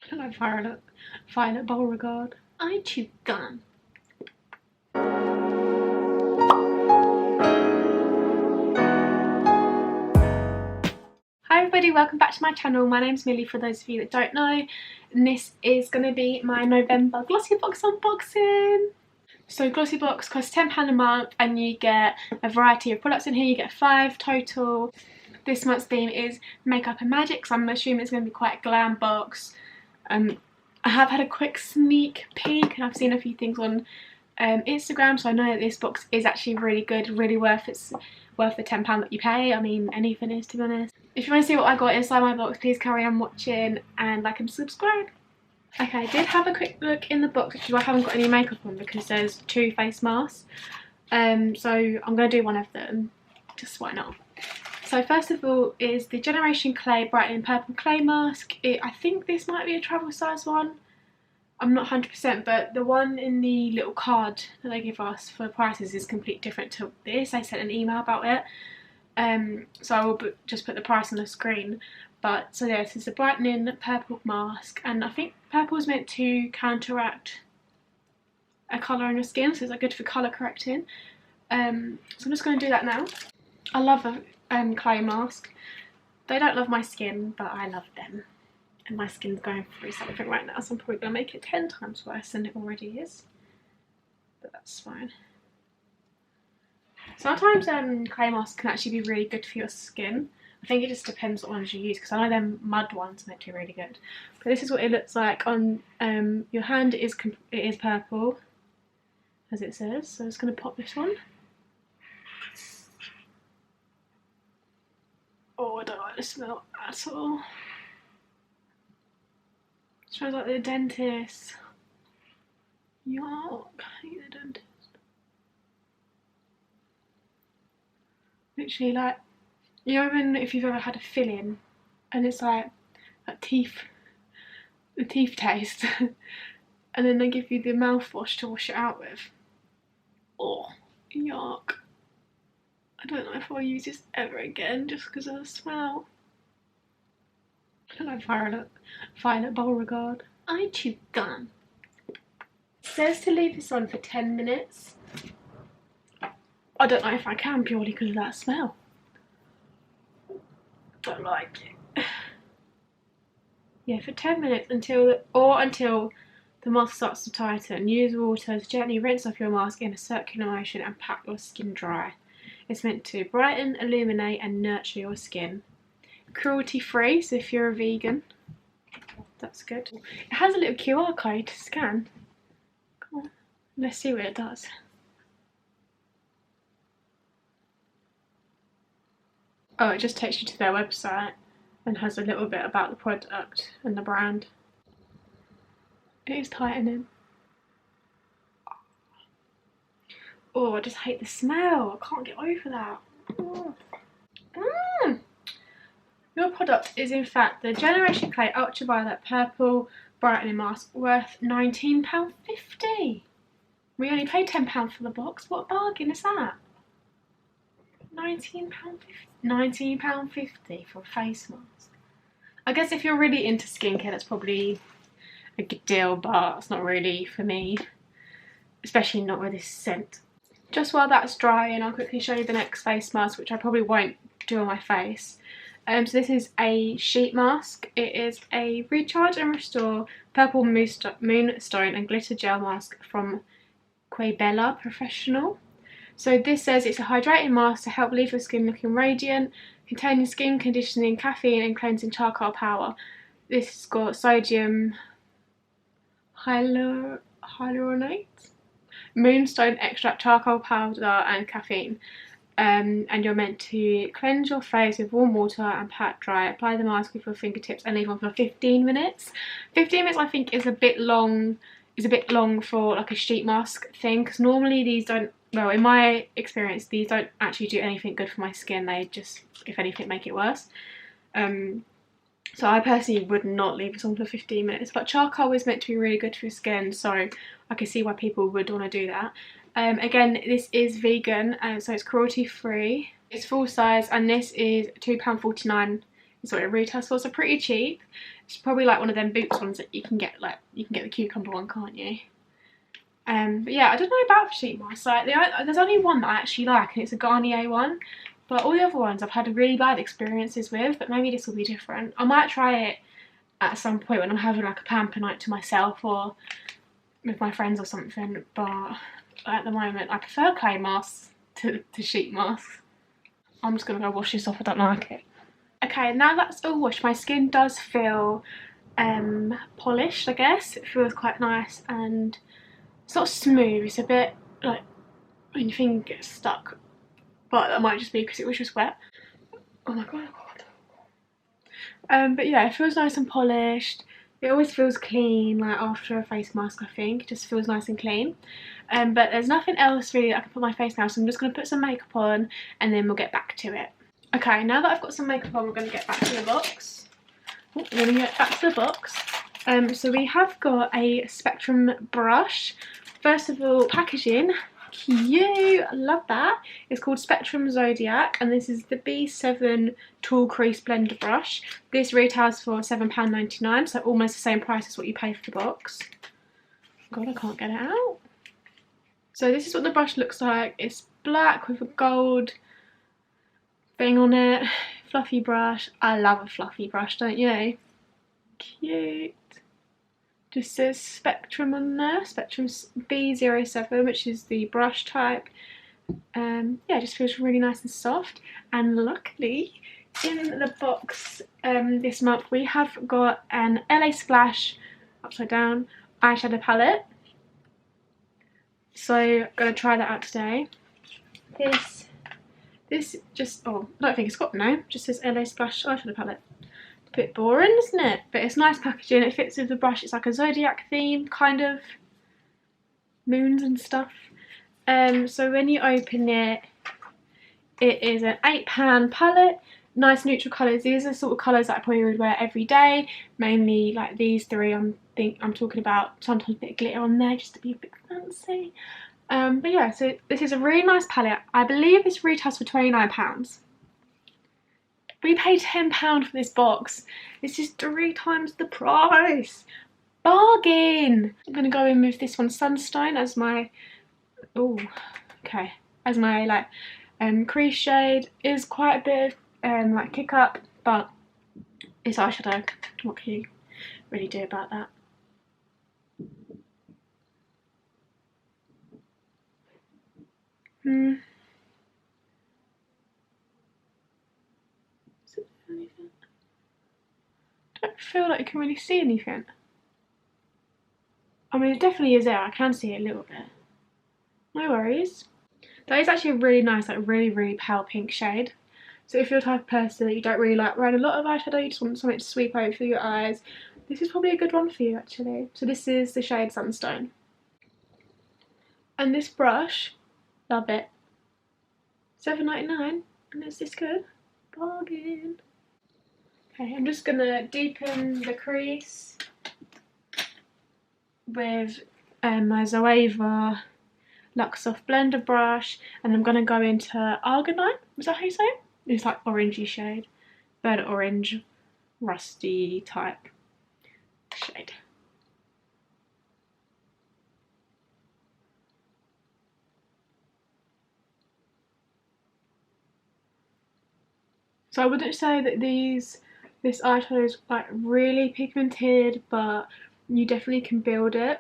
I don't know, Violet Beauregard. I chew gum. Hi everybody, welcome back to my channel. My name's Millie for those of you that don't know, and this is going to be my November Glossybox unboxing. So Glossybox costs £10 a month and you get a variety of products in here. You get 5 total. This month's theme is makeup and magic, so I'm assuming it's going to be quite a glam box. I have had a quick sneak peek and I've seen a few things on Instagram, so I know that this box is actually really good, really worth the £10 that you pay. I mean, anything is, to be honest. If you want to see what I got inside my box, please carry on watching and like and subscribe. Okay, I did have a quick look in the box, which is why I haven't got any makeup on because there's 2 face masks. So I'm going to do one of them, just why not. So first of all is the Generation Clay Brightening Purple Clay Mask. I think this might be a travel size one. I'm not 100%, but the one in the little card that they give us for prices is completely different to this. I sent an email about it. So I will just put the price on the screen. But so yeah, this is a brightening purple mask, and I think purple is meant to counteract a colour on your skin, so it's good for colour correcting. So I'm just going to do that now. I love a clay mask. They don't love my skin, but I love them. And my skin's going through something right now, so I'm probably going to make it 10 times worse than it already is. But that's fine. Sometimes clay masks can actually be really good for your skin. I think it just depends what ones you use, because I know them mud ones are meant to be really good. But this is what it looks like on your hand. It is purple, as it says. So I'm just going to pop this one. Oh, I don't like the smell at all. It smells like the dentist. Yuck, I hate the dentist. Literally, like, you know when if you've ever had a filling and it's like that the teeth taste, and then they give you the mouthwash to wash it out with. Oh, yuck. I don't know if I'll use this ever again just because of the smell. I don't know, Violet Beauregard. I chew gum. It says to leave this on for 10 minutes. I don't know if I can, purely because of that smell. Don't like it. Yeah, for 10 minutes until the mask starts to tighten. Use water to gently rinse off your mask in a circular motion and pat your skin dry. It's meant to brighten, illuminate and nurture your skin. Cruelty free, so if you're a vegan, that's good. It has a little QR code to scan. Come on, let's see what it does. Oh, it just takes you to their website and has a little bit about the product and the brand. It is tightening. Oh, I just hate the smell. I can't get over that. Oh. Your product is in fact the Generation Clay Ultraviolet Purple Brightening Mask, worth £19.50. We only paid £10 for the box. What bargain is that? £19.50 for a face mask. I guess if you're really into skincare, that's probably a good deal, but it's not really for me, especially not with this scent. Just while that's drying, I'll quickly show you the next face mask, which I probably won't do on my face. So this is a sheet mask. It is a Recharge and Restore Purple Moonstone and Glitter Gel Mask from Quabella Professional. So this says it's a hydrating mask to help leave your skin looking radiant, containing skin conditioning, caffeine and cleansing charcoal power. This has got sodium hyaluronate, moonstone extract, charcoal powder and caffeine. And you're meant to cleanse your face with warm water and pat dry. Apply the mask with your fingertips and leave on for 15 minutes. 15 minutes I think is a bit long. For like a sheet mask thing, because normally these don't, well, in my experience, these don't actually do anything good for my skin. They just, if anything, make it worse. So I personally would not leave this on for 15 minutes. But charcoal is meant to be really good for your skin, so I can see why people would want to do that. Again, this is vegan, so it's cruelty free. It's full size, and this is £2.49 is what it retails for, so pretty cheap. It's probably like one of them Boots ones that you can get the cucumber one, can't you? But yeah, I don't know about sheet mask. Like, there's only one that I actually like, and it's a Garnier one. But all the other ones I've had really bad experiences with. But maybe this will be different. I might try it at some point when I'm having like a pamper night to myself or with my friends or something. But at the moment, I prefer clay masks to sheet masks. I'm just gonna go wash this off. I don't like it. Okay, now that's all washed, my skin does feel polished, I guess. It feels quite nice, and it's not smooth. It's a bit like when your finger gets stuck, but that might just be because it was just wet. Oh my god. But yeah, it feels nice and polished. It always feels clean, like after a face mask, I think. It just feels nice and clean. But there's nothing else really I can put on my face now, so I'm just going to put some makeup on and then we'll get back to it. Okay, now that I've got some makeup on, we're going to get back to the box. We're going to get back to the box. So we have got a Spectrum brush. First of all, packaging. Cute, I love that. It's called Spectrum Zodiac, and this is the B7 Tall Crease Blender brush. This retails for £7.99, so almost the same price as what you pay for the box. God, I can't get it out. So this is what the brush looks like. It's black with a gold thing on it. Fluffy brush. I love a fluffy brush, don't you? Cute. Just says Spectrum on there, Spectrum B07, which is the brush type. Yeah, it just feels really nice and soft. And luckily, in the box this month, we have got an LA Splash upside down eyeshadow palette. So I'm gonna try that out today. This just, oh, I don't think it's got a name. Just says LA Splash eyeshadow palette. Bit boring, isn't it? But it's nice packaging. It fits with the brush. It's like a zodiac theme, kind of moons and stuff. So when you open it, it is an £8 palette. Nice neutral colours. These are the sort of colours that I probably would wear every day. Mainly like these three. I'm talking about sometimes a bit of glitter on there just to be a bit fancy. But yeah, so this is a really nice palette. I believe this retails for £29. We paid £10 for this box. This is 3 times the price. Bargain! I'm going to go in with this one, Sunstone, as my, as my like crease shade. It is quite a bit of like kick up, but it's eyeshadow. What can you really do about that? I don't feel like you can really see anything. I mean, it definitely is there. I can see it a little bit. No worries. That is actually a really nice, like really pale pink shade. So if you're the type of person that you don't really like wearing a lot of eyeshadow, you just want something to sweep over your eyes, this is probably a good one for you actually. So this is the shade Sunstone. And this brush, love it. £7.99, and it's this good. Bargain. Okay, I'm just gonna deepen the crease with my Zoeva Luxe Soft Blender brush, and I'm gonna go into Argonite. Is that how you say it? It's like orangey shade, burnt orange, rusty type shade. So I wouldn't say that this eyeshadow is like really pigmented, but you definitely can build it.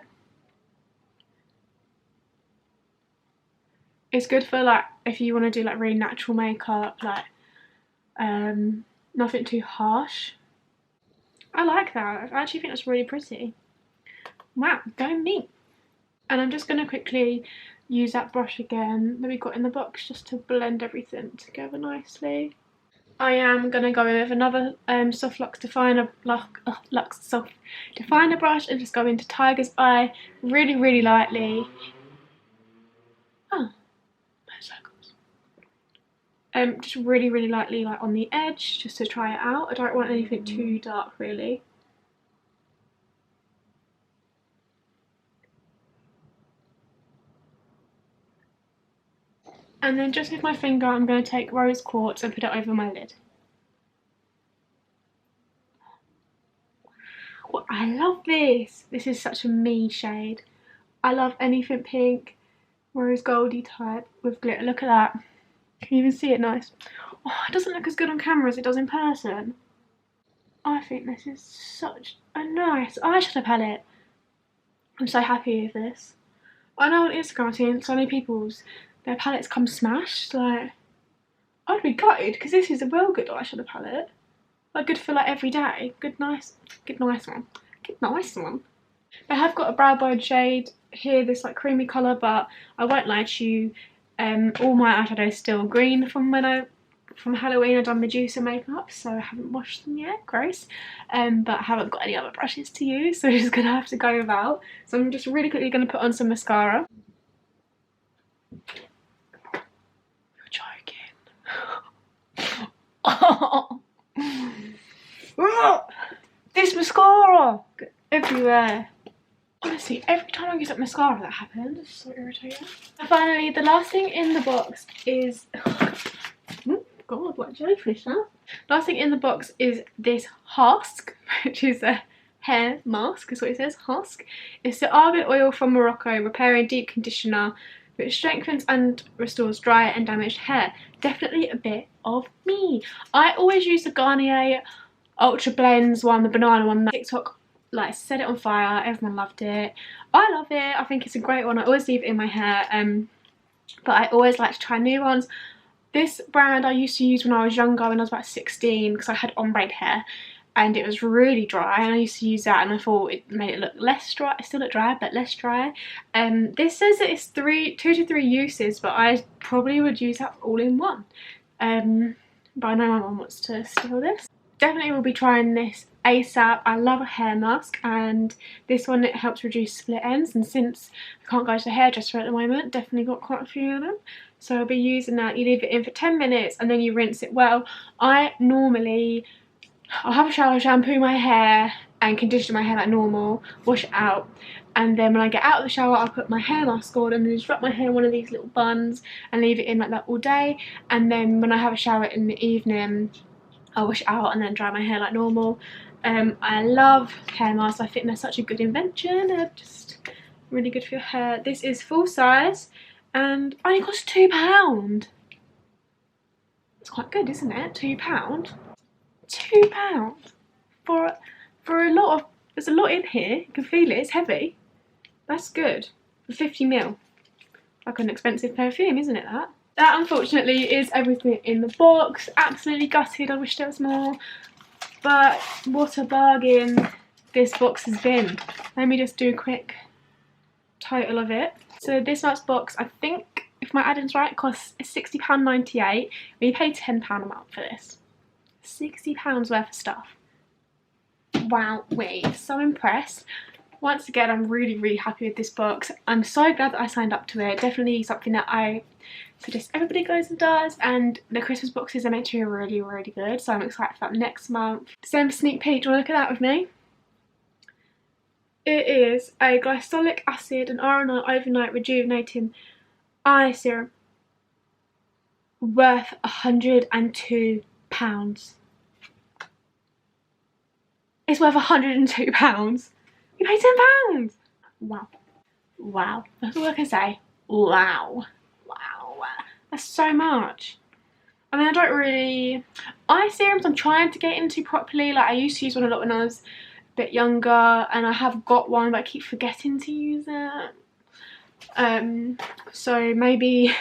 It's good for like if you want to do like really natural makeup, like nothing too harsh. I like that. I actually think that's really pretty. Wow, go me. And I'm just going to quickly use that brush again that we got in the box just to blend everything together nicely. I am going to go in with another Soft Luxe Definer, Luxe Soft Definer brush and just go into Tiger's Eye really lightly. Oh, no circles. Just really lightly, like on the edge, just to try it out. I don't want anything too dark really. And then just with my finger, I'm going to take rose quartz and put it over my lid. Well, I love this. This is such a me shade. I love anything pink, rose goldy type with glitter. Look at that. Can you even see it nice? Oh, it doesn't look as good on camera as it does in person. I think this is such a nice eyeshadow palette. I'm so happy with this. I know on Instagram I've seen so many people's, their palettes come smashed. Like, I'd be gutted because this is a real good eyeshadow palette. Like, good for like every day. Good nice one. Good nice one. I have got a brow bone shade here, this like creamy colour, but I won't lie to you, all my eyeshadow is still green from Halloween. I've done Medusa makeup, so I haven't washed them yet, gross. But I haven't got any other brushes to use, so I'm just gonna have to go without. So I'm just really quickly gonna put on some mascara. You're joking. Oh. This mascara everywhere. Honestly, every time I use up mascara that happens. It's so irritating. And finally, the last thing in the box is God, what jellyfish now? Last thing in the box is this husk, which is a hair mask, is what it says, husk. It's the argan oil from Morocco, repairing deep conditioner, which strengthens and restores dry and damaged hair. Definitely a bit of me. I always use the Garnier Ultra Blends one, the banana one. TikTok like set it on fire, everyone loved it. I love it, I think it's a great one. I always leave it in my hair, but I always like to try new ones. This brand I used to use when I was younger, when I was about 16, because I had ombre hair and it was really dry, and I used to use that and I thought it made it look less dry. It still looked dry, but less dry. This says that it's 2 to 3 uses, but I probably would use that all in one. But I know my mum wants to steal this. Definitely will be trying this ASAP. I love a hair mask, and this one, it helps reduce split ends, and since I can't go to the hairdresser at the moment, definitely got quite a few of them. So I'll be using that. You leave it in for 10 minutes and then you rinse it well. I'll have a shower, shampoo my hair and condition my hair like normal, wash it out, and then when I get out of the shower I'll put my hair mask on and then just wrap my hair in one of these little buns and leave it in like that all day, and then when I have a shower in the evening I'll wash it out and then dry my hair like normal. I love hair masks. I think they're such a good invention. They're just really good for your hair. This is full size and only costs £2. It's quite good, isn't it? £2. £2 for a lot of. There's a lot in here. You can feel it. It's heavy. That's good for 50ml. Like an expensive perfume, isn't it? That unfortunately is everything in the box. Absolutely gutted. I wish there was more. But what a bargain this box has been. Let me just do a quick total of it. So this month's box, I think, if my add-in's right, costs £60.98. We paid £10 a month for this. £60 worth of stuff. Wow, so impressed. Once again, I'm really happy with this box. I'm so glad that I signed up to it. Definitely something that I suggest everybody goes and does, and the Christmas boxes are meant to be really good, so I'm excited for that next month. December sneak peek, do you want to look at that with me? It is a glycolic acid and RNR overnight rejuvenating eye serum worth £102. It's worth £102. You paid £10. Wow. That's all I can say. Wow. That's so much. I mean, I don't really... Eye serums I'm trying to get into properly. Like, I used to use one a lot when I was a bit younger, and I have got one, but I keep forgetting to use it. So maybe if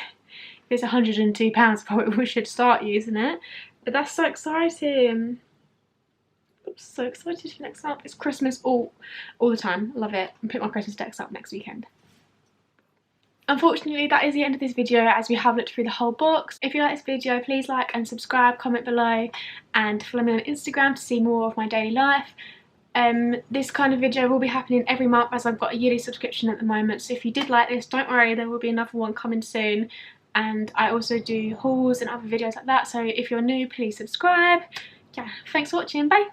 it's £102, probably we should start using it. But that's so exciting. I'm so excited for next month. It's Christmas all the time. Love it. I'm putting my Christmas decks up next weekend. Unfortunately, that is the end of this video, as we have looked through the whole box. If you like this video, please like and subscribe, comment below, and follow me on Instagram to see more of my daily life. This kind of video will be happening every month, as I've got a yearly subscription at the moment, so if you did like this, don't worry, there will be another one coming soon. And I also do hauls and other videos like that, so if you're new, please subscribe. Yeah, thanks for watching, bye!